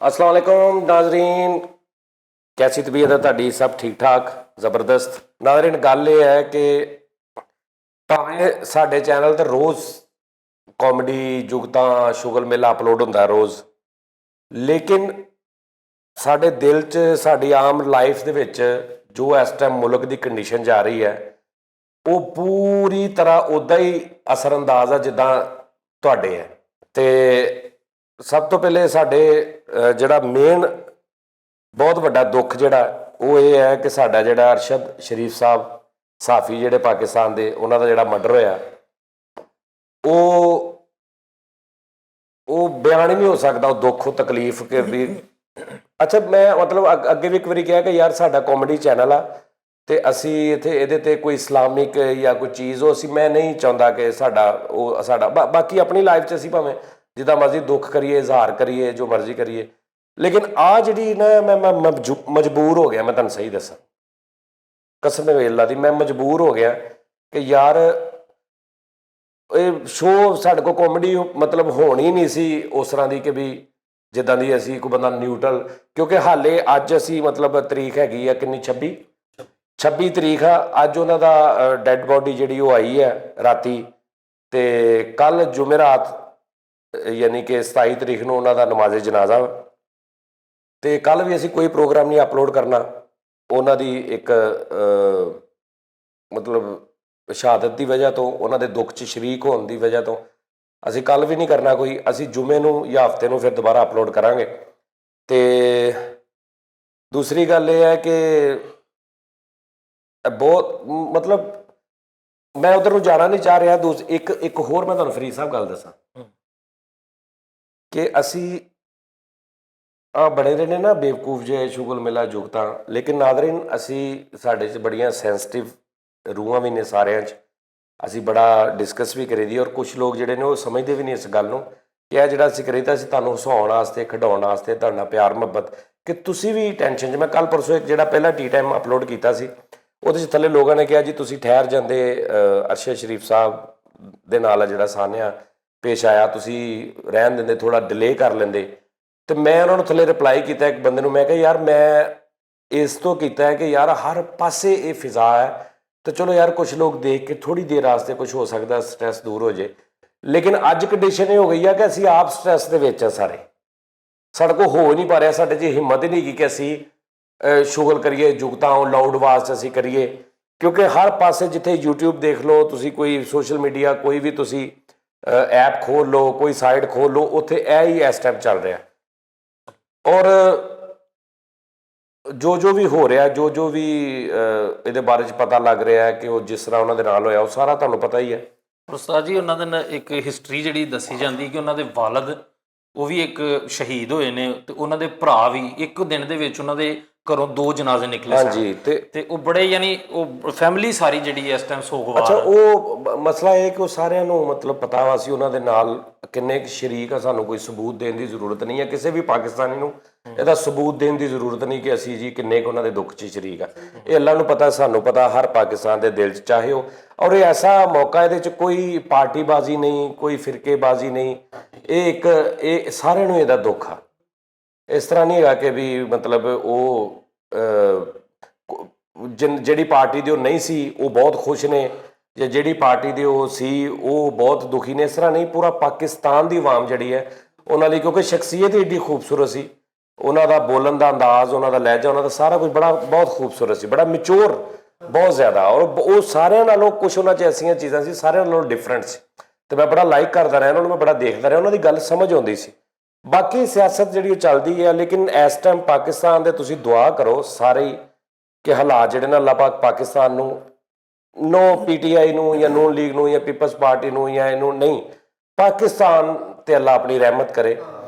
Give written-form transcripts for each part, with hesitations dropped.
अस्सलाम वालेकुम नाजरीन, कैसी तबीयत है ਤੁਹਾਡੀ? सब ठीक ठाक ਜ਼ਬਰਦਸਤ। ਨਾਜ਼ਰੀਨ, ਗੱਲ ਇਹ ਹੈ ਕਿ ਭਾਵੇਂ ਸਾਡੇ ਚੈਨਲ ਤੇ ਰੋਜ਼ ਕਾਮੇਡੀ ਜੁਗਤਾਂ ਸ਼ੁਗਲ ਮੇਲਾ ਅਪਲੋਡ ਹੁੰਦਾ ਰੋਜ਼, ਲੇਕਿਨ ਸਾਡੇ ਦਿਲ 'ਚ ਸਾਡੀ ਆਮ ਲਾਈਫ ਦੇ ਵਿੱਚ ਜੋ ਇਸ ਟਾਈਮ ਮੁਲਕ ਦੀ ਕੰਡੀਸ਼ਨ ਜਾ ਰਹੀ ਹੈ ਉਹ ਪੂਰੀ ਤਰ੍ਹਾਂ ਉੱਦਾਂ ਹੀ ਅਸਰਅੰਦਾਜ਼ ਆ ਜਿੱਦਾਂ ਤੁਹਾਡੇ ਹੈ। ਅਤੇ ਸਭ ਤੋਂ ਪਹਿਲੇ ਸਾਡੇ ਜਿਹੜਾ ਮੇਨ ਬਹੁਤ ਵੱਡਾ ਦੁੱਖ ਜਿਹੜਾ ਉਹ ਇਹ ਹੈ ਕਿ ਸਾਡਾ ਜਿਹੜਾ ਅਰਸ਼ਦ ਸ਼ਰੀਫ ਸਾਹਿਬ ਸਾਫੀ ਜਿਹੜੇ ਪਾਕਿਸਤਾਨ ਦੇ, ਉਹਨਾਂ ਦਾ ਜਿਹੜਾ ਮਰਡਰ ਹੋਇਆ ਉਹ ਬਿਆਨ ਹੀ ਨਹੀਂ ਹੋ ਸਕਦਾ। ਉਹ ਦੁੱਖ, ਉਹ ਤਕਲੀਫ ਕਿ ਵੀ ਅੱਛਾ, ਮੈਂ ਮਤਲਬ ਅੱਗੇ ਵੀ ਇੱਕ ਵਾਰੀ ਕਿਹਾ ਕਿ ਯਾਰ ਸਾਡਾ ਕਾਮੇਡੀ ਚੈਨਲ ਆ ਅਤੇ ਅਸੀਂ ਇਹਦੇ 'ਤੇ ਕੋਈ ਇਸਲਾਮਿਕ ਜਾਂ ਕੋਈ ਚੀਜ਼ ਉਹ ਮੈਂ ਨਹੀਂ ਚਾਹੁੰਦਾ ਕਿ ਸਾਡਾ ਬਾਕੀ ਆਪਣੀ ਲਾਈਫ 'ਚ ਅਸੀਂ ਭਾਵੇਂ ਜਿੱਦਾਂ ਮਰਜ਼ੀ ਦੁੱਖ ਕਰੀਏ, ਇਜ਼ਹਾਰ ਕਰੀਏ, ਜੋ ਮਰਜ਼ੀ ਕਰੀਏ, ਲੇਕਿਨ ਆਹ ਜਿਹੜੀ ਨਾ ਮੈਂ ਮਜਬੂਰ ਹੋ ਗਿਆ। ਮੈਂ ਤੁਹਾਨੂੰ ਸਹੀ ਦੱਸਾਂ, ਕਸਮ ਅੱਲਾ ਦੀ ਮੈਂ ਮਜਬੂਰ ਹੋ ਗਿਆ ਕਿ ਯਾਰ ਇਹ ਸ਼ੋਅ ਸਾਡੇ ਕੋਲ ਕਾਮੇਡੀ ਮਤਲਬ ਹੋਣੀ ਨਹੀਂ ਸੀ ਉਸ ਤਰ੍ਹਾਂ ਦੀ ਕਿ ਵੀ ਜਿੱਦਾਂ ਦੀ ਅਸੀਂ ਕੋਈ ਬੰਦਾ ਨਿਊਟਰਲ, ਕਿਉਂਕਿ ਹਾਲੇ ਅੱਜ ਅਸੀਂ ਮਤਲਬ ਤਰੀਕ ਹੈਗੀ ਆ ਕਿੰਨੀ, 26 ਤਰੀਕ ਆ। ਅੱਜ ਉਹਨਾਂ ਦਾ ਡੈਡ ਬੋਡੀ ਜਿਹੜੀ ਉਹ ਆਈ ਹੈ ਰਾਤੀ, ਅਤੇ ਕੱਲ੍ਹ ਜੁਮੇਰਾਤ ਯਾਨੀ ਕਿ 27 ਤਰੀਕ ਨੂੰ ਉਹਨਾਂ ਦਾ ਨਮਾਜ਼ ਜਨਾਜ਼ਾ, ਅਤੇ ਕੱਲ੍ਹ ਵੀ ਅਸੀਂ ਕੋਈ ਪ੍ਰੋਗਰਾਮ ਨਹੀਂ ਅਪਲੋਡ ਕਰਨਾ। ਉਹਨਾਂ ਦੀ ਇੱਕ ਮਤਲਬ ਸ਼ਹਾਦਤ ਦੀ ਵਜ੍ਹਾ ਤੋਂ, ਉਹਨਾਂ ਦੇ ਦੁੱਖ 'ਚ ਸ਼ਰੀਕ ਹੋਣ ਦੀ ਵਜ੍ਹਾ ਤੋਂ ਅਸੀਂ ਕੱਲ੍ਹ ਵੀ ਨਹੀਂ ਕਰਨਾ ਕੋਈ। ਅਸੀਂ ਜੁਮੇ ਨੂੰ ਜਾਂ ਹਫ਼ਤੇ ਨੂੰ ਫਿਰ ਦੁਬਾਰਾ ਅਪਲੋਡ ਕਰਾਂਗੇ। ਅਤੇ ਦੂਸਰੀ ਗੱਲ ਇਹ ਹੈ ਕਿ ਬਹੁਤ ਮਤਲਬ ਮੈਂ ਉੱਧਰ ਨੂੰ ਜਾਣਾ ਨਹੀਂ ਚਾਹ ਰਿਹਾ। ਇੱਕ ਹੋਰ ਮੈਂ ਤੁਹਾਨੂੰ ਫਰੀਦ ਸਾਹਿਬ ਗੱਲ ਦੱਸਾਂ ਕਿ ਅਸੀਂ ਬਣੇ ਰਹੇ ਨੇ ਨਾ ਬੇਵਕੂਫ ਜਿਹੇ ਸ਼ੁਗਲ ਮੇਲਾ ਜੁਗਤਾਂ, ਲੇਕਿਨ ਨਾਜ਼ਰੀਨ ਅਸੀਂ ਸਾਡੇ 'ਚ ਬੜੀਆਂ ਸੈਂਸਿਟਿਵ ਰੂਹਾਂ ਵੀ ਨੇ ਸਾਰਿਆਂ 'ਚ। ਅਸੀਂ ਬੜਾ ਡਿਸਕਸ ਵੀ ਕਰੀ ਦੀ, ਔਰ ਕੁਛ ਲੋਕ ਜਿਹੜੇ ਨੇ ਉਹ ਸਮਝਦੇ ਵੀ ਨਹੀਂ ਇਸ ਗੱਲ ਨੂੰ ਕਿ ਇਹ ਜਿਹੜਾ ਅਸੀਂ ਕਰੀਦਾ ਅਸੀਂ ਤੁਹਾਨੂੰ ਹਸਾਉਣ ਵਾਸਤੇ, ਖਿਡਾਉਣ ਵਾਸਤੇ, ਤੁਹਾਡੇ ਨਾਲ ਪਿਆਰ ਮੁਹੱਬਤ, ਕਿ ਤੁਸੀਂ ਵੀ ਟੈਨਸ਼ਨ 'ਚ। ਮੈਂ ਕੱਲ੍ਹ ਪਰਸੋਂ ਇੱਕ ਜਿਹੜਾ ਪਹਿਲਾ ਟੀ ਟਾਈਮ ਅਪਲੋਡ ਕੀਤਾ ਸੀ ਉਹਦੇ 'ਚ ਥੱਲੇ ਲੋਕਾਂ ਨੇ ਕਿਹਾ ਜੀ ਤੁਸੀਂ ਠਹਿਰ ਜਾਂਦੇ, ਅਰਸ਼ਦ ਸ਼ਰੀਫ ਸਾਹਿਬ ਦੇ ਨਾਲ ਜਿਹੜਾ ਸਾਹਨਿਆ ਪੇਸ਼ ਆਇਆ, ਤੁਸੀਂ ਰਹਿਣ ਦਿੰਦੇ, ਥੋੜ੍ਹਾ ਡਿਲੇ ਕਰ ਲੈਂਦੇ। ਅਤੇ ਮੈਂ ਉਹਨਾਂ ਨੂੰ ਥੱਲੇ ਰਿਪਲਾਈ ਕੀਤਾ ਇੱਕ ਬੰਦੇ ਨੂੰ, ਮੈਂ ਕਿਹਾ ਯਾਰ ਮੈਂ ਇਸ ਤੋਂ ਕੀਤਾ ਹੈ ਕਿ ਯਾਰ ਹਰ ਪਾਸੇ ਇਹ ਫਿਜ਼ਾ ਹੈ, ਅਤੇ ਚਲੋ ਯਾਰ ਕੁਛ ਲੋਕ ਦੇਖ ਕੇ ਥੋੜ੍ਹੀ ਦੇਰ ਵਾਸਤੇ ਕੁਛ ਹੋ ਸਕਦਾ ਸਟਰੈਸ ਦੂਰ ਹੋ ਜਾਏ, ਲੇਕਿਨ ਅੱਜ ਕੰਡੀਸ਼ਨ ਇਹ ਹੋ ਗਈ ਆ ਕਿ ਅਸੀਂ ਆਪ ਸਟਰੈਸ ਦੇ ਵਿੱਚ ਆ ਸਾਰੇ। ਸਾਡੇ ਕੋਲ ਹੋ ਨਹੀਂ ਪਾ ਰਿਹਾ, ਸਾਡੇ 'ਚ ਹਿੰਮਤ ਹੀ ਨਹੀਂ ਹੈਗੀ ਕਿ ਅਸੀਂ ਸ਼ੁਗਲ ਕਰੀਏ, ਜੁਗਤਾਂ ਲਾਊਡ ਆਵਾਜ਼ 'ਚ ਅਸੀਂ ਕਰੀਏ, ਕਿਉਂਕਿ ਹਰ ਪਾਸੇ ਜਿੱਥੇ ਯੂਟਿਊਬ ਦੇਖ ਲਓ ਤੁਸੀਂ, ਕੋਈ ਸੋਸ਼ਲ ਮੀਡੀਆ, ਕੋਈ ਵੀ ਤੁਸੀਂ ਐਪ ਖੋਲ੍ਹ ਲਓ, ਕੋਈ ਸਾਈਟ ਖੋਲ੍ਹ ਲਓ, ਉੱਥੇ ਇਹ ਹੀ ਇਸ ਟਾਈਮ ਚੱਲ ਰਿਹਾ। ਔਰ ਜੋ ਵੀ ਹੋ ਰਿਹਾ, ਜੋ ਵੀ ਇਹਦੇ ਬਾਰੇ 'ਚ ਪਤਾ ਲੱਗ ਰਿਹਾ ਹੈ ਕਿ ਉਹ ਜਿਸ ਤਰ੍ਹਾਂ ਉਹਨਾਂ ਦੇ ਨਾਲ ਹੋਇਆ ਉਹ ਸਾਰਾ ਤੁਹਾਨੂੰ ਪਤਾ ਹੀ ਹੈ। ਉਸਤਾਦ ਜੀ, ਉਹਨਾਂ ਦੇ ਇੱਕ ਹਿਸਟਰੀ ਜਿਹੜੀ ਦੱਸੀ ਜਾਂਦੀ ਕਿ ਉਹਨਾਂ ਦੇ ਵਾਲਦ ਉਹ ਵੀ ਇੱਕ ਸ਼ਹੀਦ ਹੋਏ ਨੇ, ਅਤੇ ਉਹਨਾਂ ਦੇ ਭਰਾ ਵੀ ਇੱਕ ਦਿਨ ਦੇ ਵਿੱਚ ਉਹਨਾਂ ਦੇ ਘਰੋਂ 2 ਜਨਾਜ਼ੇ ਨਿਕਲੇ ਸਨ। ਹਾਂਜੀ, ਤੇ ਉਹ ਬੜੇ ਯਾਨੀ ਉਹ ਫੈਮਿਲੀ ਸਾਰੀ ਜਿਹੜੀ ਇਸ ਟਾਈਮ ਸੋਗਵਾਰ। ਅੱਛਾ, ਉਹ ਮਸਲਾ ਇਹ ਕਿ ਉਹ ਸਾਰਿਆਂ ਨੂੰ ਮਤਲਬ ਪਤਾ ਵਾ ਸੀ ਉਹਨਾਂ ਦੇ ਨਾਲ ਕਿੰਨੇ ਕੁ ਸ਼ਰੀਕ ਆ। ਸਾਨੂੰ ਕੋਈ ਸਬੂਤ ਦੇਣ ਦੀ ਜ਼ਰੂਰਤ ਨਹੀਂ ਹੈ, ਕਿਸੇ ਵੀ ਪਾਕਿਸਤਾਨੀ ਨੂੰ ਇਹਦਾ ਸਬੂਤ ਦੇਣ ਦੀ ਜ਼ਰੂਰਤ ਨਹੀਂ ਕਿ ਅਸੀਂ ਜੀ ਕਿੰਨੇ ਕੁ ਉਹਨਾਂ ਦੇ ਦੁੱਖ 'ਚ ਸ਼ਰੀਕ ਆ। ਇਹ ਅੱਲਾ ਨੂੰ ਪਤਾ, ਸਾਨੂੰ ਪਤਾ, ਹਰ ਪਾਕਿਸਤਾਨ ਦੇ ਦਿਲ 'ਚ ਚਾਹੇ ਉਹ। ਔਰ ਇਹ ਐਸਾ ਮੌਕਾ, ਇਹਦੇ 'ਚ ਕੋਈ ਪਾਰਟੀਬਾਜ਼ੀ ਨਹੀਂ, ਕੋਈ ਫਿਰਕੇਬਾਜ਼ੀ ਨਹੀਂ, ਇਹ ਸਾਰਿਆਂ ਨੂੰ ਇਹਦਾ ਦੁੱਖ ਆ। ਇਸ ਤਰ੍ਹਾਂ ਨਹੀਂ ਹੈਗਾ ਕਿ ਵੀ ਮਤਲਬ ਉਹ ਜਿਹੜੀ ਪਾਰਟੀ ਦੇ ਉਹ ਨਹੀਂ ਸੀ ਉਹ ਬਹੁਤ ਖੁਸ਼ ਨੇ, ਜਾਂ ਜਿਹੜੀ ਪਾਰਟੀ ਦੇ ਉਹ ਸੀ ਉਹ ਬਹੁਤ ਦੁਖੀ ਨੇ, ਇਸ ਤਰ੍ਹਾਂ ਨਹੀਂ। ਪੂਰਾ ਪਾਕਿਸਤਾਨ ਦੀ ਆਵਾਮ ਜਿਹੜੀ ਹੈ ਉਹਨਾਂ ਲਈ, ਕਿਉਂਕਿ ਸ਼ਖਸੀਅਤ ਹੀ ਏਡੀ ਖੂਬਸੂਰਤ ਸੀ, ਉਹਨਾਂ ਦਾ ਬੋਲਣ ਦਾ ਅੰਦਾਜ਼, ਉਹਨਾਂ ਦਾ ਲਹਿਜਾ, ਉਹਨਾਂ ਦਾ ਸਾਰਾ ਕੁਝ ਬਹੁਤ ਖੂਬਸੂਰਤ ਸੀ, ਬੜਾ ਮੈਚੋਰ, ਬਹੁਤ ਜ਼ਿਆਦਾ। ਔਰ ਉਹ ਸਾਰਿਆਂ ਨਾਲੋਂ ਕੁਛ ਉਹਨਾਂ 'ਚ ਐਸੀਆਂ ਚੀਜ਼ਾਂ ਸੀ ਸਾਰਿਆਂ ਨਾਲੋਂ ਡਿਫਰੈਂਟ ਸੀ, ਅਤੇ ਮੈਂ ਬੜਾ ਲਾਈਕ ਕਰਦਾ ਰਿਹਾ ਉਹਨਾਂ ਨੂੰ, ਮੈਂ ਬੜਾ ਦੇਖਦਾ ਰਿਹਾ, ਉਹਨਾਂ ਦੀ ਗੱਲ ਸਮਝ ਆਉਂਦੀ ਸੀ। ਬਾਕੀ ਸਿਆਸਤ ਜਿਹੜੀ ਉਹ ਚੱਲਦੀ ਹੈ, ਲੇਕਿਨ ਇਸ ਟਾਈਮ ਪਾਕਿਸਤਾਨ ਦੇ ਤੁਸੀਂ ਦੁਆ ਕਰੋ ਸਾਰੇ ਹੀ ਕਿ ਹਾਲਾਤ ਜਿਹੜੇ ਨਾ ਅੱਲਾਹ ਪਾਕ ਪਾਕਿਸਤਾਨ ਨੂੰ, ਨੋ PTI ਨੂੰ ਜਾਂ ਨੂਨ ਲੀਗ ਨੂੰ ਜਾਂ ਪੀਪਲਸ ਪਾਰਟੀ ਨੂੰ ਜਾਂ ਇਹਨੂੰ ਨਹੀਂ, ਪਾਕਿਸਤਾਨ 'ਤੇ ਅੱਲਾਹ ਆਪਣੀ ਰਹਿਮਤ ਕਰੇ।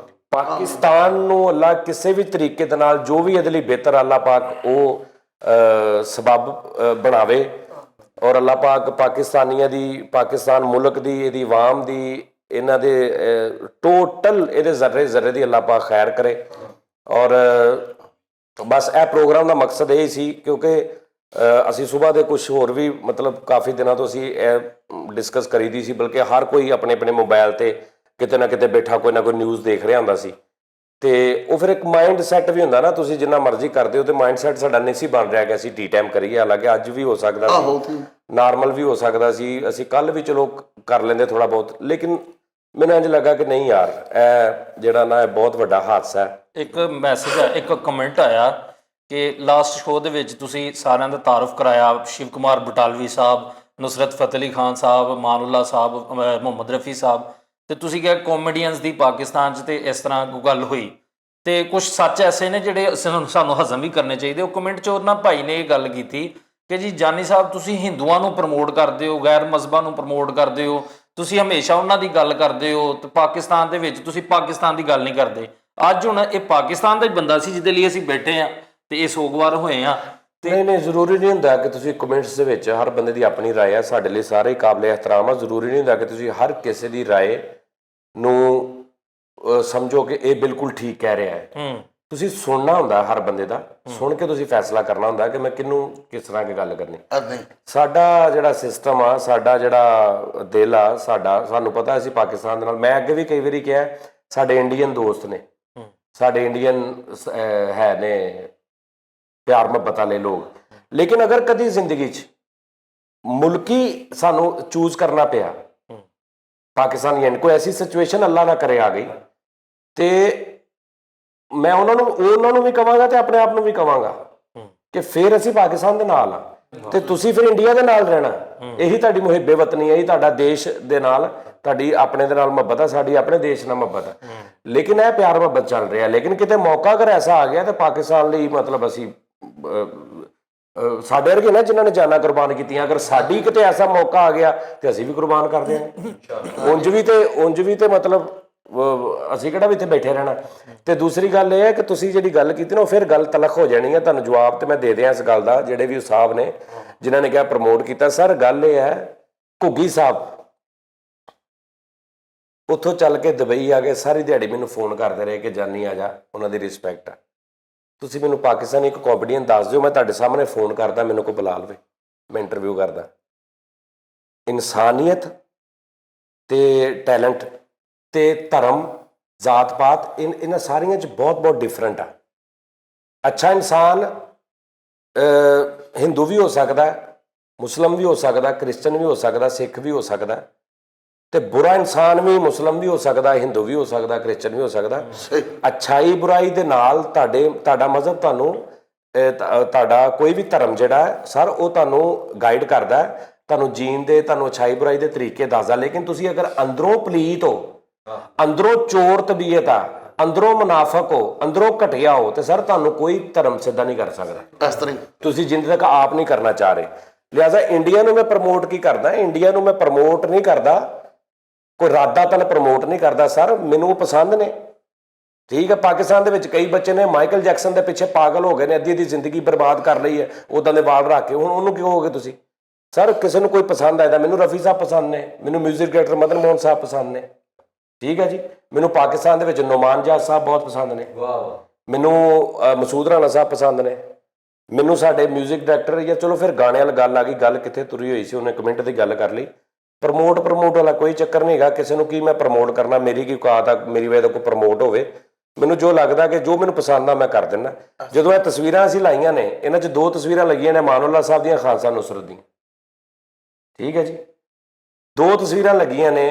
ਪਾਕਿਸਤਾਨ ਨੂੰ ਅੱਲਾਹ ਕਿਸੇ ਵੀ ਤਰੀਕੇ ਦੇ ਨਾਲ ਜੋ ਵੀ ਇਹਦੇ ਲਈ ਬਿਹਤਰ ਅੱਲਾਹ ਪਾਕ ਉਹ ਸਬੱਬ ਬਣਾਵੇ, ਔਰ ਅੱਲਾਹ ਪਾਕ ਪਾਕਿਸਤਾਨੀਆਂ ਦੀ, ਪਾਕਿਸਤਾਨ ਮੁਲਕ ਦੀ, ਇਹਦੀ ਆਵਾਮ ਦੀ, ਇਹਨਾਂ ਦੇ ਟੋਟਲ ਇਹਦੇ ਜ਼ਰਰੇ ਦੀ ਅੱਲਾਹ ਪਾਕ ਖੈਰ ਕਰੇ। ਔਰ ਬਸ ਇਹ ਪ੍ਰੋਗਰਾਮ ਦਾ ਮਕਸਦ ਇਹ ਸੀ, ਕਿਉਂਕਿ ਅਸੀਂ ਸੁਬਾਹ ਦੇ ਕੁਛ ਹੋਰ ਵੀ ਮਤਲਬ ਕਾਫੀ ਦਿਨਾਂ ਤੋਂ ਅਸੀਂ ਇਹ ਡਿਸਕਸ ਕਰੀ ਦੀ ਸੀ, ਬਲਕਿ ਹਰ ਕੋਈ ਆਪਣੇ ਆਪਣੇ ਮੋਬਾਇਲ 'ਤੇ ਕਿਤੇ ਨਾ ਕਿਤੇ ਬੈਠਾ ਕੋਈ ਨਾ ਕੋਈ ਨਿਊਜ਼ ਦੇਖ ਰਿਹਾ ਹੁੰਦਾ ਸੀ। ਤੇ ਉਹ ਫਿਰ ਇੱਕ ਮਾਈਂਡ ਸੈਟ ਵੀ ਹੁੰਦਾ ਨਾ, ਤੁਸੀਂ ਜਿੰਨਾ ਮਰਜ਼ੀ ਕਰਦੇ ਹੋ ਤੇ ਮਾਈਂਡ ਸੈਟ ਸਾਡਾ ਨਹੀਂ ਸੀ ਬਣ ਰਿਹਾ ਕਿ ਅਸੀਂ ਟੀ ਟਾਈਮ ਕਰੀਏ। ਹਾਲਾਂਕਿ ਅੱਜ ਵੀ ਹੋ ਸਕਦਾ ਸੀ, ਨਾਰਮਲ ਵੀ ਹੋ ਸਕਦਾ ਸੀ, ਅਸੀਂ ਕੱਲ ਵੀ ਚਲੋ ਕਰ ਲੈਂਦੇ ਥੋੜਾ ਬਹੁਤ, ਲੇਕਿਨ ਮੈਨੂੰ ਇੰਝ ਲੱਗਾ ਕਿ ਨਹੀਂ ਯਾਰ, ਇਹ ਜਿਹੜਾ ਨਾ ਇਹ ਬਹੁਤ ਵੱਡਾ ਹਾਦਸਾ ਹੈ। ਇੱਕ ਮੈਸੇਜ ਆ, ਇੱਕ ਕਮੈਂਟ ਆਇਆ ਕਿ ਲਾਸਟ ਸ਼ੋਅ ਦੇ ਵਿੱਚ ਤੁਸੀਂ ਸਾਰਿਆਂ ਦਾ ਤਾਰਫ ਕਰਾਇਆ, ਸ਼ਿਵ ਕੁਮਾਰ ਬਟਾਲਵੀ ਸਾਹਿਬ, ਨੁਸਰਤ ਫਤਿਹ ਅਲੀ ਖਾਨ ਸਾਹਿਬ, ਮਾਨੁੱਲਾ ਸਾਹਿਬ, ਮੁਹੰਮਦ ਰਫੀ ਸਾਹਿਬ, ਤੇ ਤੁਸੀਂ ਕਿਹਾ ਕਾਮੇਡੀਅਨਸ ਦੀ ਪਾਕਿਸਤਾਨ 'ਚ ਤੇ ਇਸ ਤਰ੍ਹਾਂ ਕੋਈ ਗੱਲ ਹੋਈ। ਤੇ ਕੁਝ ਸੱਚ ਐਸੇ ਨੇ ਜਿਹੜੇ ਸਾਨੂੰ ਹਜ਼ਮ ਵੀ ਕਰਨੇ ਚਾਹੀਦੇ। ਉਹ ਕਮੈਂਟ 'ਚ ਉਹਨਾਂ ਭਾਈ ਨੇ ਇਹ ਗੱਲ ਕੀਤੀ ਕਿ ਜੀ ਜਾਨੀ ਸਾਹਿਬ ਤੁਸੀਂ ਹਿੰਦੂਆਂ ਨੂੰ ਪ੍ਰਮੋਟ ਕਰਦੇ ਹੋ, ਗੈਰ ਮਜ਼ਹਬਾਂ ਨੂੰ ਪ੍ਰਮੋਟ ਕਰਦੇ ਹੋ, ਤੁਸੀਂ ਹਮੇਸ਼ਾ ਉਹਨਾਂ ਦੀ ਗੱਲ ਕਰਦੇ ਹੋ, ਤੇ ਪਾਕਿਸਤਾਨ ਦੇ ਵਿੱਚ ਤੁਸੀਂ ਪਾਕਿਸਤਾਨ ਦੀ ਗੱਲ ਨਹੀਂ ਕਰਦੇ। ਅੱਜ ਹੁਣ ਇਹ ਪਾਕਿਸਤਾਨ ਦਾ ਹੀ ਬੰਦਾ ਸੀ ਜਿਹਦੇ ਲਈ ਅਸੀਂ ਬੈਠੇ ਹਾਂ ਤੇ ਇਹ ਸੋਗਵਾਰ ਹੋਏ ਹਾਂ। ਨਹੀਂ, ਜ਼ਰੂਰੀ ਨਹੀਂ ਹੁੰਦਾ ਕਿ ਤੁਸੀਂ ਕਮੈਂਟਸ ਦੇ ਵਿੱਚ, ਹਰ ਬੰਦੇ ਦੀ ਆਪਣੀ ਰਾਏ ਹੈ, ਸਾਡੇ ਲਈ ਸਾਰੇ ਕਾਬਲੇ ਇਹਤਰਾਮ ਆ। ਜ਼ਰੂਰੀ ਨਹੀਂ ਹੁੰਦਾ ਕਿ ਤੁਸੀਂ ਹਰ ਕਿਸੇ ਦੀ ਰਾਏ ਨੂੰ ਸਮਝੋ ਕਿ ਇਹ ਬਿਲਕੁਲ ਠੀਕ ਕਹਿ ਰਿਹਾ ਹੈ। ਤੁਸੀਂ ਸੁਣਨਾ ਹੁੰਦਾ ਹਰ ਬੰਦੇ ਦਾ, ਸੁਣ ਕੇ ਤੁਸੀਂ ਫੈਸਲਾ ਕਰਨਾ ਹੁੰਦਾ ਕਿ ਮੈਂ ਕਿਹਨੂੰ ਕਿਸ ਤਰ੍ਹਾਂ ਦੀ ਗੱਲ ਕਰਨੀ। ਸਾਡਾ ਜਿਹੜਾ ਸਿਸਟਮ ਆ, ਸਾਡਾ ਜਿਹੜਾ ਦਿਲ ਆ, ਸਾਨੂੰ ਪਤਾ ਅਸੀਂ ਪਾਕਿਸਤਾਨ ਦੇ ਨਾਲ, ਮੈਂ ਅੱਗੇ ਵੀ ਕਈ ਵਾਰੀ ਕਿਹਾ, ਸਾਡੇ ਇੰਡੀਅਨ ਦੋਸਤ ਨੇ, ਸਾਡੇ ਇੰਡੀਅਨ ਹੈ ਨੇ ਪਿਆਰ ਮੁਹੱਬਤ ਵਾਲੇ ਲੋਕ, ਲੇਕਿਨ ਅਗਰ ਕਦੀ ਜ਼ਿੰਦਗੀ 'ਚ ਮੁਲਕੀ ਸਾਨੂੰ ਚੂਜ਼ ਕਰਨਾ ਪਿਆ ਪਾਕਿਸਤਾਨ, ਯਾਨੀ ਕੋਈ ਐਸੀ ਸਿਚੁਏਸ਼ਨ ਅੱਲਾ ਨਾ ਕਰੇ ਆ ਗਈ, ਤੇ ਮੈਂ ਉਹਨਾਂ ਨੂੰ ਵੀ ਕਵਾਂਗਾ ਤੇ ਆਪਣੇ ਆਪ ਨੂੰ ਵੀ ਕਵਾਂਗਾ ਕਿ ਫਿਰ ਅਸੀਂ ਪਾਕਿਸਤਾਨ ਦੇ ਨਾਲ ਆ ਤੇ ਤੁਸੀਂ ਫਿਰ ਇੰਡੀਆ ਦੇ ਨਾਲ ਰਹਿਣਾ। ਇਹੀ ਤੁਹਾਡੀ ਮੁਹਿੱਬੇ ਵਤਨੀ ਹੈ, ਇਹੀ ਤੁਹਾਡਾ ਦੇਸ਼ ਦੇ ਨਾਲ, ਤੁਹਾਡੀ ਆਪਣੇ ਦੇ ਨਾਲ ਮੁਹੱਬਤ ਆ, ਸਾਡੀ ਆਪਣੇ ਦੇਸ਼ ਨਾਲ ਮੁਹੱਬਤ ਆ। ਲੇਕਿਨ ਇਹ ਪਿਆਰ ਮੁਹੱਬਤ ਚੱਲ ਰਿਹਾ, ਲੇਕਿਨ ਕਿਤੇ ਮੌਕਾ ਅਗਰ ਐਸਾ ਆ ਗਿਆ ਤੇ ਪਾਕਿਸਤਾਨ ਲਈ ਮਤਲਬ ਅਸੀਂ ਸਾਡੇ ਵਰਗੇ ਨਾ ਜਿਨ੍ਹਾਂ ਨੇ ਜਾਨਾਂ ਕੁਰਬਾਨ ਕੀਤੀਆਂ, ਅਗਰ ਸਾਡੀ ਕਿਤੇ ਐਸਾ ਮੌਕਾ ਆ ਗਿਆ ਤੇ ਅਸੀਂ ਵੀ ਕੁਰਬਾਨ ਕਰ ਦਿਆਂਗੇ। ਉਂਝ ਵੀ ਤੇ ਮਤਲਬ ਅਸੀਂ ਕਿਹੜਾ ਵੀ ਇੱਥੇ ਬੈਠੇ ਰਹਿਣਾ। ਤੇ ਦੂਸਰੀ ਗੱਲ ਇਹ ਹੈ ਕਿ ਤੁਸੀਂ ਜਿਹੜੀ ਗੱਲ ਕੀਤੀ ਨਾ, ਉਹ ਫਿਰ ਗੱਲ ਤਲਖ ਹੋ ਜਾਣੀ ਹੈ। ਤੁਹਾਨੂੰ ਜਵਾਬ ਤੇ ਮੈਂ ਦੇ ਦਿਆਂ ਇਸ ਗੱਲ ਦਾ, ਜਿਹੜੇ ਵੀ ਸਾਹਿਬ ਨੇ ਜਿਨ੍ਹਾਂ ਨੇ ਕਿਹਾ ਪ੍ਰਮੋਟ ਕੀਤਾ। ਸਰ ਗੱਲ ਇਹ ਹੈ, ਘੁੱਗੀ ਸਾਹਿਬ ਉੱਥੋਂ ਚੱਲ ਕੇ ਦੁਬਈ ਆ ਗਏ, ਸਾਰੀ ਦਿਹਾੜੀ ਮੈਨੂੰ ਫੋਨ ਕਰਦੇ ਰਹੇ ਕਿ ਜਾਨੀ ਆ ਜਾ, ਉਹਨਾਂ ਦੀ ਰਿਸਪੈਕਟ ਆ। ਤੁਸੀਂ ਮੈਨੂੰ ਪਾਕਿਸਤਾਨੀ ਇੱਕ ਕਾਮੇਡੀਅਨ ਦੱਸ ਦਿਓ, ਮੈਂ ਤੁਹਾਡੇ ਸਾਹਮਣੇ ਫੋਨ ਕਰਦਾ, ਮੈਨੂੰ ਕੋਈ ਬੁਲਾ ਲਵੇ, ਮੈਂ ਇੰਟਰਵਿਊ ਕਰਦਾ। ਇਨਸਾਨੀਅਤ ਤੇ ਟੈਲੈਂਟ ਤੇ ਧਰਮ, ਜਾਤ ਪਾਤ, ਇਹਨਾਂ ਸਾਰੀਆਂ 'ਚ ਬਹੁਤ ਡਿਫਰੈਂਟ ਆ। ਅੱਛਾ ਇਨਸਾਨ ਹਿੰਦੂ ਵੀ ਹੋ ਸਕਦਾ, ਮੁਸਲਿਮ ਵੀ ਹੋ ਸਕਦਾ, ਕ੍ਰਿਸਚਨ ਵੀ ਹੋ ਸਕਦਾ, ਸਿੱਖ ਵੀ ਹੋ ਸਕਦਾ, ਤੇ ਬੁਰਾ ਇਨਸਾਨ ਵੀ ਮੁਸਲਿਮ ਵੀ ਹੋ ਸਕਦਾ, ਹਿੰਦੂ ਵੀ ਹੋ ਸਕਦਾ, ਕ੍ਰਿਸਚਨ ਵੀ ਹੋ ਸਕਦਾ। ਅੱਛਾਈ ਬੁਰਾਈ ਦੇ ਨਾਲ ਤੁਹਾਡਾ ਮਜ਼ਹਬ ਤੁਹਾਨੂੰ, ਤੁਹਾਡਾ ਕੋਈ ਵੀ ਧਰਮ ਜਿਹੜਾ ਹੈ ਸਰ, ਉਹ ਤੁਹਾਨੂੰ ਗਾਈਡ ਕਰਦਾ, ਤੁਹਾਨੂੰ ਜੀਣ ਦੇ, ਤੁਹਾਨੂੰ ਅੱਛਾਈ ਬੁਰਾਈ ਦੇ ਤਰੀਕੇ ਦੱਸਦਾ। ਲੇਕਿਨ ਤੁਸੀਂ ਅਗਰ ਅੰਦਰੋਂ ਪਲੀਤ ਹੋ, ਅੰਦਰੋਂ ਚੋਰ ਤਬੀਅਤ ਆ, ਅੰਦਰੋਂ ਮੁਨਾਫਕ ਹੋ, ਅੰਦਰੋਂ ਘਟਿਆ ਹੋ, ਤੇ ਸਰ ਤੁਹਾਨੂੰ ਕੋਈ ਧਰਮ ਸਿੱਧਾ ਨਹੀਂ ਕਰ ਸਕਦਾ। ਇਸ ਤਰ੍ਹਾਂ ਤੁਸੀਂ ਜਿੰਨੇ ਤੱਕ ਆਪ ਨਹੀਂ ਕਰਨਾ ਚਾਹ ਰਹੇ। ਲਿਹਾਜ਼ਾ ਇੰਡੀਆ ਨੂੰ ਮੈਂ ਪ੍ਰਮੋਟ ਕੀ ਕਰਦਾ, ਇੰਡੀਆ ਨੂੰ ਮੈਂ ਪ੍ਰਮੋਟ ਨਹੀਂ ਕਰਦਾ, ਕੋਈ ਰਾਦਾ-ਤਨ ਪ੍ਰਮੋਟ ਨਹੀਂ ਕਰਦਾ ਸਰ, ਮੈਨੂੰ ਉਹ ਪਸੰਦ ਨੇ। ਠੀਕ ਹੈ, ਪਾਕਿਸਤਾਨ ਦੇ ਵਿੱਚ ਕਈ ਬੱਚੇ ਨੇ ਮਾਈਕਲ ਜੈਕਸਨ ਦੇ ਪਿੱਛੇ ਪਾਗਲ ਹੋ ਗਏ ਨੇ, ਅੱਧੀ ਜ਼ਿੰਦਗੀ ਬਰਬਾਦ ਕਰ ਲਈ ਹੈ ਉੱਦਾਂ ਦੇ ਵਾਲ ਰੱਖ ਕੇ। ਹੁਣ ਉਹਨੂੰ ਕਿਉਂ ਹੋਗੇ ਤੁਸੀਂ? ਸਰ ਕਿਸੇ ਨੂੰ ਕੋਈ ਪਸੰਦ ਆਏਦਾ, ਮੈਨੂੰ ਰਫੀ ਸਾਹਿਬ ਪਸੰਦ ਨੇ, ਮੈਨੂੰ ਮਿਊਜ਼ਿਕ ਡਾਇਰੈਕਟਰ ਮਦਨ ਮੋਹਨ ਸਾਹਿਬ ਪਸੰਦ ਨੇ। ਠੀਕ ਹੈ ਜੀ, ਮੈਨੂੰ ਪਾਕਿਸਤਾਨ ਦੇ ਵਿੱਚ ਨੁਮਾਨ ਜਾਤ ਸਾਹਿਬ ਬਹੁਤ ਪਸੰਦ ਨੇ, ਮੈਨੂੰ ਮਸੂਦ ਰਾਣਾ ਸਾਹਿਬ ਪਸੰਦ ਨੇ, ਮੈਨੂੰ ਸਾਡੇ ਮਿਊਜ਼ਿਕ ਡਾਇਰੈਕਟਰ, ਜਾਂ ਚਲੋ ਫਿਰ ਗਾਣੇ ਵਾਲੀ ਗੱਲ ਆ ਗਈ, ਗੱਲ ਕਿੱਥੇ ਤੁਰੀ ਹੋਈ ਸੀ, ਉਹਨੇ ਕਮੈਂਟ ਦੀ ਗੱਲ ਕਰ ਲਈ। ਪ੍ਰਮੋਟ ਵਾਲਾ ਕੋਈ ਚੱਕਰ ਨਹੀਂ ਹੈਗਾ, ਕਿਸੇ ਨੂੰ ਕੀ ਮੈਂ ਪ੍ਰਮੋਟ ਕਰਨਾ, ਮੇਰੀ ਕੀ ਔਕਾਤ ਆ ਮੇਰੀ ਵਜ੍ਹਾ ਤੋਂ ਕੋਈ ਪ੍ਰਮੋਟ ਹੋਵੇ। ਮੈਨੂੰ ਜੋ ਲੱਗਦਾ ਕਿ ਜੋ ਮੈਨੂੰ ਪਸੰਦ ਆ ਮੈਂ ਕਰ ਦਿੰਦਾ। ਜਦੋਂ ਇਹ ਤਸਵੀਰਾਂ ਅਸੀਂ ਲਾਈਆਂ ਨੇ, ਇਹਨਾਂ 'ਚ 2 ਤਸਵੀਰਾਂ ਲੱਗੀਆਂ ਨੇ ਮਾਨੁੱਲਾ ਸਾਹਿਬ ਦੀਆਂ, ਖਾਨ ਸਾਹਿਬ ਨੁਸਰਤ ਦੀਆਂ। ਠੀਕ ਹੈ ਜੀ, 2 ਤਸਵੀਰਾਂ ਲੱਗੀਆਂ ਨੇ,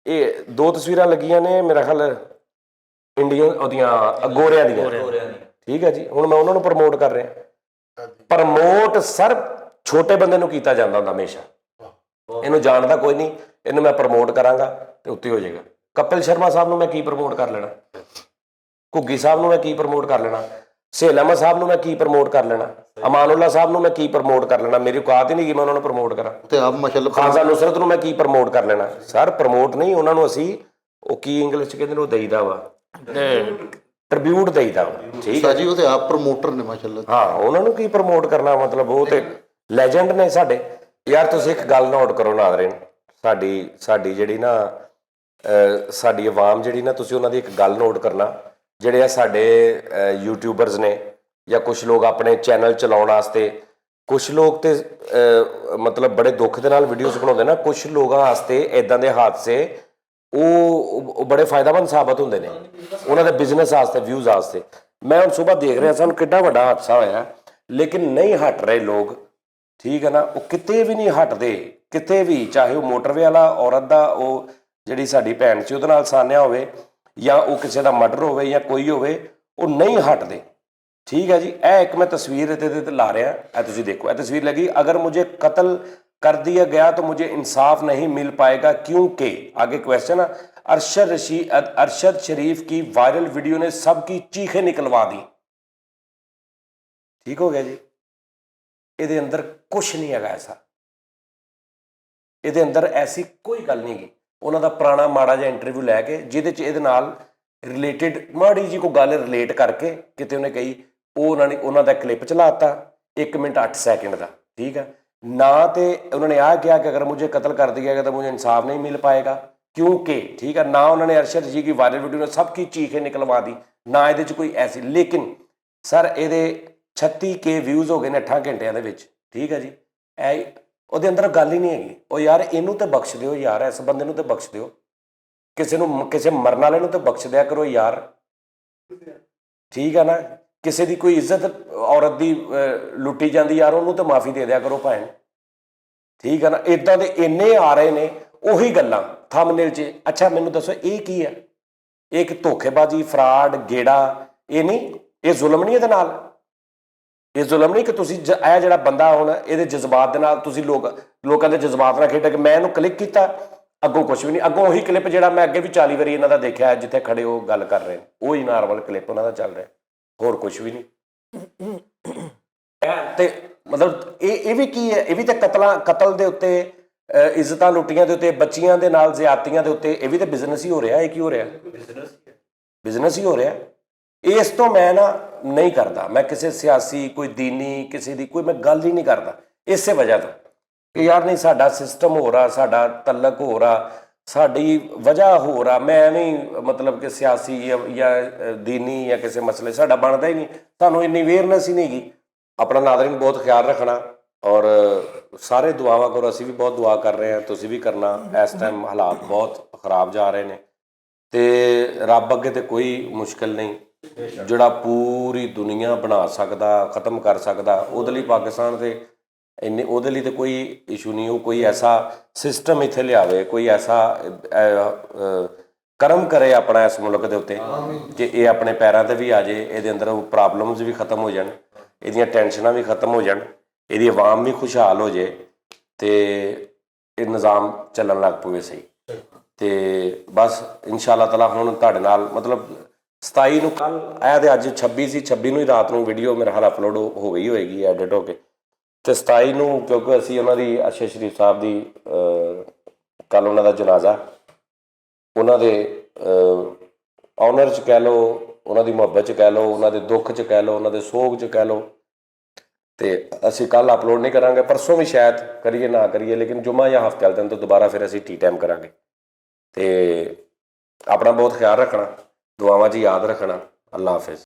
ਇਹ 2 ਤਸਵੀਰਾਂ ਲੱਗੀਆਂ ਨੇ ਮੇਰਾ ਖਿਆਲ ਇੰਡੀਅਨ ਉਹਦੀਆਂ ਗੋਰਿਆਂ ਦੀਆਂ। ਠੀਕ ਹੈ ਜੀ, ਹੁਣ ਮੈਂ ਉਹਨਾਂ ਨੂੰ ਪ੍ਰਮੋਟ ਕਰ ਰਿਹਾ। ਪ੍ਰਮੋਟ ਸਰ ਛੋਟੇ ਬੰਦੇ ਨੂੰ ਕੀਤਾ ਜਾਂਦਾ ਹੁੰਦਾ ਹਮੇਸ਼ਾ, ਇਹਨੂੰ ਜਾਣਦਾ ਕੋਈ ਨਹੀਂ, ਇਹਨੂੰ ਮੈਂ ਪ੍ਰਮੋਟ ਕਰਾਂਗਾ ਤੇ ਉੱਤੇ ਹੋ ਜਾਏਗਾ। ਕਪਿਲ ਸ਼ਰਮਾ ਸਾਹਿਬ ਨੂੰ ਮੈਂ ਕੀ ਪ੍ਰਮੋਟ ਕਰ ਲੈਣਾ, ਘੁੱਗੀ ਸਾਹਿਬ ਨੂੰ ਮੈਂ ਕੀ ਪ੍ਰਮੋਟ ਕਰ ਲੈਣਾ, ਸਹੇਲ ਅਹਿਮਦ ਸਾਹਿਬ ਨੂੰ ਮੈਂ ਕੀ ਪ੍ਰਮੋਟ ਕਰ ਲੈਣਾ, ਅਮਾਨੁੱਲਾ ਸਾਹਿਬ ਨੂੰ ਮੈਂ ਕੀ ਪ੍ਰਮੋਟ ਕਰ ਲੈਣਾ, ਮੇਰੀ ਔਕਾਤ ਹੀ ਨਹੀਂ ਕਿ ਮੈਂ ਉਹਨਾਂ ਨੂੰ ਪ੍ਰਮੋਟ ਕਰਾਂ। ਤੇ ਆਪ ਮਾਸ਼ਾਅੱਲਾ ਖਾਨ ਸਾਹਿਬ ਨੁਸਰਤ ਨੂੰ ਮੈਂ ਕੀ ਪ੍ਰਮੋਟ ਕਰ ਲੈਣਾ। ਸਰ ਪ੍ਰਮੋਟ ਨਹੀਂ, ਉਹਨਾਂ ਨੂੰ ਅਸੀਂ ਉਹ ਕੀ ਇੰਗਲਿਸ਼ 'ਚ ਕਹਿੰਦੇ ਨੇ, ਉਹ ਦੇਈਦਾ ਵਾ, ਟ੍ਰਿਬਿਊਟ ਦੇਈਦਾ ਵਾ। ਠੀਕ ਹੈ ਜੀ, ਉਹ ਤੇ ਆਪ ਪ੍ਰਮੋਟਰ ਨੇ ਮਾਸ਼ਾਅੱਲਾ। ਹਾਂ, ਉਹਨਾਂ ਨੂੰ ਕੀ ਪ੍ਰਮੋਟ ਕਰਨਾ, ਮਤਲਬ ਉਹ ਤੇ ਲੈਜੈਂਡ ਨੇ ਸਾਡੇ। ਯਾਰ ਤੁਸੀਂ ਇੱਕ ਗੱਲ ਨੋਟ ਕਰੋ ਨਾਜ਼ਰੀਨ, ਸਾਡੀ ਜਿਹੜੀ ਨਾ ਸਾਡੀ ਆਵਾਮ ਜਿਹੜੀ ਨਾ, ਤੁਸੀਂ ਉਹਨਾਂ ਦੀ ਇੱਕ ਗੱਲ ਨੋਟ ਕਰਨਾ, ਜਿਹੜੇ ਆ ਸਾਡੇ ਯੂਟਿਊਬਰਸ ਨੇ ਜਾਂ ਕੁਛ ਲੋਕ ਆਪਣੇ ਚੈਨਲ ਚਲਾਉਣ ਵਾਸਤੇ, ਕੁਛ ਲੋਕ ਤੇ ਮਤਲਬ ਬੜੇ ਦੁੱਖ ਦੇ ਨਾਲ ਵੀਡੀਓਜ਼ ਬਣਾਉਂਦੇ ਨਾ, ਕੁਛ ਲੋਕਾਂ ਵਾਸਤੇ ਇੱਦਾਂ ਦੇ ਹਾਦਸੇ ਉਹ ਬੜੇ ਫਾਇਦਾਮੰਦ ਸਾਬਤ ਹੁੰਦੇ ਨੇ ਉਹਨਾਂ ਦੇ ਬਿਜ਼ਨਸ ਵਾਸਤੇ, ਵਿਊਜ਼ ਵਾਸਤੇ। ਮੈਂ ਹੁਣ ਸਵੇਰ ਦੇਖ ਰਿਹਾ ਸਾਨੂੰ ਕਿੱਡਾ ਵੱਡਾ ਹਾਦਸਾ ਹੋਇਆ, ਲੇਕਿਨ ਨਹੀਂ ਹਟ ਰਹੇ ਲੋਕ, ਠੀਕ ਹੈ ਨਾ। ਉਹ ਕਿਤੇ ਵੀ ਨਹੀਂ ਹਟਦੇ, ਕਿਤੇ ਵੀ, ਚਾਹੇ ਉਹ ਮੋਟਰਵੇ ਵਾਲਾ ਔਰਤ ਦਾ ਉਹ ਜਿਹੜੀ ਸਾਡੀ ਭੈਣ ਸੀ ਉਹਦੇ ਨਾਲ ਸਾਨਿਆ ਹੋਵੇ, ਜਾਂ ਉਹ ਕਿਸੇ ਦਾ ਮਰਡਰ ਹੋਵੇ ਜਾਂ ਕੋਈ ਹੋਵੇ, ਉਹ ਨਹੀਂ ਹਟਦੇ, ਠੀਕ ਹੈ ਜੀ। ਇਹ ਇੱਕ ਮੈਂ ਤਸਵੀਰ ਇਹਦੇ ਤੇ ला रहा, ਇਹ ਤੁਸੀਂ ਦੇਖੋ, ਇਹ ਤਸਵੀਰ लगी, अगर मुझे कत्ल कर दिया गया तो मुझे इंसाफ नहीं मिल पाएगा क्योंकि, आगे क्वेश्चन, अरशद शरीफ की वायरल वीडियो ने सबकी चीखें निकलवा दी। ठीक हो गया जी। ਇਹਦੇ ਅੰਦਰ ਕੁਛ ਨਹੀਂ ਹੈਗਾ ਐਸਾ, ਇਹਦੇ ਅੰਦਰ ਐਸੀ ਕੋਈ ਗੱਲ ਨਹੀਂ ਗੀ। ਉਹਨਾਂ ਦਾ ਪੁਰਾਣਾ ਮਾੜਾ ਜਿਹਾ ਇੰਟਰਵਿਊ ਲੈ ਕੇ ਜਿਹਦੇ 'ਚ ਇਹਦੇ ਨਾਲ ਰਿਲੇਟਿਡ ਮਾੜੀ ਜੀ ਕੋਈ ਗੱਲ ਰਿਲੇਟ ਕਰਕੇ ਕਿਤੇ ਉਹਨੇ ਕਹੀ, ਉਹ ਉਹਨਾਂ ਦਾ ਕਲਿੱਪ ਚਲਾਤਾ 1 ਮਿੰਟ 8 ਸੈਕਿੰਡ ਦਾ, ਠੀਕ ਹੈ ਨਾ। ਤੇ ਉਹਨਾਂ ਨੇ ਆਹ ਕਿਹਾ ਕਿ ਅਗਰ ਮੁਝੇ ਕਤਲ ਕਰ ਦਿया गया तो मुझे इंसाफ नहीं मिल पाएगा क्योंकि, ठीक है ना। उन्होंने अरशद जी की वायरल वीडियो ने सबकी चीखें निकलवा दी ना, ਇਹਦੇ 'ਚ ਕੋਈ ਐਸੀ। ਲੇਕਿਨ ਸਰ ਇਹਦੇ 36K ਵਿਊਜ਼ ਹੋ ਗਏ ਨੇ 8 ਘੰਟਿਆਂ ਦੇ ਵਿੱਚ, ਠੀਕ ਹੈ ਜੀ। ਇਹ ਉਹਦੇ ਅੰਦਰ ਗੱਲ ਹੀ ਨਹੀਂ ਹੈਗੀ। ਉਹ ਯਾਰ ਇਹਨੂੰ ਤੇ ਬਖਸ਼ ਦਿਓ ਯਾਰ, ਇਸ ਬੰਦੇ ਨੂੰ ਤੇ ਬਖਸ਼ ਦਿਓ, ਕਿਸੇ ਨੂੰ, ਕਿਸੇ ਮਰਨ ਵਾਲੇ ਨੂੰ ਤੇ ਬਖਸ਼ ਦਿਆ ਕਰੋ ਯਾਰ, ਠੀਕ ਹੈ ਨਾ। ਕਿਸੇ ਦੀ ਕੋਈ ਇੱਜ਼ਤ ਔਰਤ ਦੀ ਲੁੱਟੀ ਜਾਂਦੀ ਯਾਰ, ਉਹਨੂੰ ਤਾਂ ਮਾਫੀ ਦੇ ਦਿਆ ਕਰੋ ਭੈਣ, ਠੀਕ ਹੈ ਨਾ। ਇੱਦਾਂ ਦੇ ਇੰਨੇ ਆ ਰਹੇ ਨੇ ਉਹੀ ਗੱਲਾਂ ਥੰਬਨੇਲ 'ਚ। ਅੱਛਾ ਮੈਨੂੰ ਦੱਸੋ ਇਹ ਕੀ ਹੈ? ਇਹ ਇੱਕ ਧੋਖੇਬਾਜ਼ੀ, ਫਰਾਡ, ਗੇੜਾ, ਇਹ ਨਹੀਂ, ਇਹ ਜ਼ੁਲਮ ਨਹੀਂ ਇਹਦੇ ਨਾਲ? ਇਹ ਜ਼ੁਲਮ ਨਹੀਂ ਕਿ ਤੁਸੀਂ ਇਹ ਜਿਹੜਾ ਬੰਦਾ ਹੁਣ ਇਹਦੇ ਜਜ਼ਬਾਤ ਦੇ ਨਾਲ ਤੁਸੀਂ ਲੋਕਾਂ ਦੇ ਜਜ਼ਬਾਤ ਨਾਲ ਖੇਡਿਆ ਕਿ ਮੈਂ ਇਹਨੂੰ ਕਲਿੱਕ ਕੀਤਾ, ਅੱਗੋਂ ਕੁਛ ਵੀ ਨਹੀਂ। ਅੱਗੋਂ ਉਹੀ ਕਲਿੱਪ ਜਿਹੜਾ ਮੈਂ ਅੱਗੇ ਵੀ 40 ਵਾਰੀ ਇਹਨਾਂ ਦਾ ਦੇਖਿਆ, ਜਿੱਥੇ ਖੜੇ ਉਹ ਗੱਲ ਕਰ ਰਹੇ ਨੇ, ਉਹੀ ਨਾਰਮਲ ਕਲਿੱਪ ਉਹਨਾਂ ਦਾ ਚੱਲ ਰਿਹਾ, ਹੋਰ ਕੁਛ ਵੀ ਨਹੀਂ। ਤੇ ਮਤਲਬ ਇਹ ਵੀ ਕੀ ਹੈ? ਇਹ ਵੀ ਤਾਂ ਕਤਲ ਦੇ ਉੱਤੇ, ਇੱਜ਼ਤਾਂ ਲੁੱਟੀਆਂ ਦੇ ਉੱਤੇ, ਬੱਚੀਆਂ ਦੇ ਨਾਲ ਜ਼ਿਆਦਤੀਆਂ ਦੇ ਉੱਤੇ, ਇਹ ਵੀ ਤਾਂ ਬਿਜ਼ਨਸ ਹੀ ਹੋ ਰਿਹਾ। ਇਹ ਕੀ ਹੋ ਰਿਹਾ? ਬਿਜ਼ਨਸ ਹੀ ਹੋ ਰਿਹਾ। ਇਸ ਤੋਂ ਮੈਂ ਨਾ ਨਹੀਂ ਕਰਦਾ, ਮੈਂ ਕਿਸੇ ਸਿਆਸੀ, ਕੋਈ ਦੀਨੀ, ਕਿਸੇ ਦੀ ਕੋਈ ਮੈਂ ਗੱਲ ਹੀ ਨਹੀਂ ਕਰਦਾ, ਇਸੇ ਵਜ੍ਹਾ ਤੋਂ ਕਿ ਯਾਰ ਨਹੀਂ, ਸਾਡਾ ਸਿਸਟਮ ਹੋ ਰਿਹਾ, ਸਾਡਾ ਤਲਕ ਹੋ ਰਿਹਾ, ਸਾਡੀ ਵਜ੍ਹਾ ਹੋ ਰਿਹਾ। ਮੈਂ ਐਵੇਂ ਮਤਲਬ ਕਿ ਸਿਆਸੀ ਜਾਂ ਦੀਨੀ ਜਾਂ ਕਿਸੇ ਮਸਲੇ ਸਾਡਾ ਬਣਦਾ ਹੀ ਨਹੀਂ, ਸਾਨੂੰ ਇੰਨੀ ਅਵੇਅਰਨੈਸ ਹੀ ਨਹੀਂ ਗੀ। ਆਪਣਾ ਨਾਜ਼ਰੀਨ ਬਹੁਤ ਖਿਆਲ ਰੱਖਣਾ, ਔਰ ਸਾਰੇ ਦੁਆਵਾਂ ਕਰੋ। ਅਸੀਂ ਵੀ ਬਹੁਤ ਦੁਆ ਕਰ ਰਹੇ ਹਾਂ, ਤੁਸੀਂ ਵੀ ਕਰਨਾ। ਇਸ ਟਾਈਮ ਹਾਲਾਤ ਬਹੁਤ ਖਰਾਬ ਜਾ ਰਹੇ ਨੇ ਤੇ ਰੱਬ ਅੱਗੇ ਤੇ ਕੋਈ ਮੁਸ਼ਕਿਲ ਨਹੀਂ। ਜਿਹੜਾ ਪੂਰੀ ਦੁਨੀਆ ਬਣਾ ਸਕਦਾ, ਖਤਮ ਕਰ ਸਕਦਾ, ਉਹਦੇ ਲਈ ਪਾਕਿਸਤਾਨ ਦੇ ਇੰਨੇ, ਉਹਦੇ ਲਈ ਤਾਂ ਕੋਈ ਇਸ਼ੂ ਨਹੀਂ। ਉਹ ਕੋਈ ਐਸਾ ਸਿਸਟਮ ਇੱਥੇ ਲਿਆਵੇ, ਕੋਈ ਐਸਾ ਕਰਮ ਕਰੇ ਆਪਣਾ ਇਸ ਮੁਲਕ ਦੇ ਉੱਤੇ ਕਿ ਇਹ ਆਪਣੇ ਪੈਰਾਂ 'ਤੇ ਵੀ ਆ ਜਾਏ, ਇਹਦੇ ਅੰਦਰ ਪ੍ਰੋਬਲਮਸ ਵੀ ਖਤਮ ਹੋ ਜਾਣ, ਇਹਦੀਆਂ ਟੈਨਸ਼ਨਾਂ ਵੀ ਖਤਮ ਹੋ ਜਾਣ, ਇਹਦੀ ਆਵਾਮ ਵੀ ਖੁਸ਼ਹਾਲ ਹੋ ਜਾਏ ਤੇ ਇਹ ਨਿਜ਼ਾਮ ਚੱਲਣ ਲੱਗ ਪਵੇ ਸਹੀ। ਤੇ ਬਸ ਇਨਸ਼ਾ ਅੱਲਾਹ ਤਾਲਾ ਹੁਣ ਤੁਹਾਡੇ ਨਾਲ ਮਤਲਬ 27 ਨੂੰ, ਕੱਲ ਇਹ ਤੇ ਅੱਜ 26 ਸੀ, 26 ਨੂੰ ਹੀ ਰਾਤ ਨੂੰ ਵੀਡੀਓ ਮੇਰੇ ਹਾਲ ਅਪਲੋਡ ਹੋ ਗਈ ਹੋਏਗੀ ਐਡਿਟ ਹੋ ਕੇ। ਤੇ 27 ਨੂੰ ਕਿਉਂਕਿ ਅਸੀਂ ਉਹਨਾਂ ਦੀ ਅਰਸ਼ਦ ਸ਼ਰੀਫ ਸਾਹਿਬ ਦੀ ਕੱਲ ਉਹਨਾਂ ਦਾ ਜਨਾਜ਼ਾ, ਉਹਨਾਂ ਦੇ ਆਨਰ 'ਚ ਕਹਿ ਲਓ, ਉਹਨਾਂ ਦੀ ਮੁਹੱਬਤ 'ਚ ਕਹਿ ਲਓ, ਉਹਨਾਂ ਦੇ ਦੁੱਖ 'ਚ ਕਹਿ ਲਓ, ਉਹਨਾਂ ਦੇ ਸੋਗ 'ਚ ਕਹਿ ਲਓ। ਤੇ ਅਸੀਂ ਕੱਲ ਅਪਲੋਡ ਨਹੀਂ ਕਰਾਂਗੇ, ਪਰਸੋਂ ਵੀ ਸ਼ਾਇਦ ਕਰੀਏ ਨਾ ਕਰੀਏ, ਲੇਕਿਨ ਜੁਮਾ ਜਾਂ ਹਫ਼ਤੇ ਵਾਲੇ ਦਿਨ ਤੋਂ ਦੁਬਾਰਾ ਫਿਰ ਅਸੀਂ ਟੀ ਟਾਈਮ ਕਰਾਂਗੇ। ਤੇ ਆਪਣਾ ਬਹੁਤ ਖਿਆਲ ਰੱਖਣਾ, ਦੁਆਵਾਂ 'ਚ ਯਾਦ ਰੱਖਣਾ। ਅੱਲਾ ਹਾਫਿਜ਼।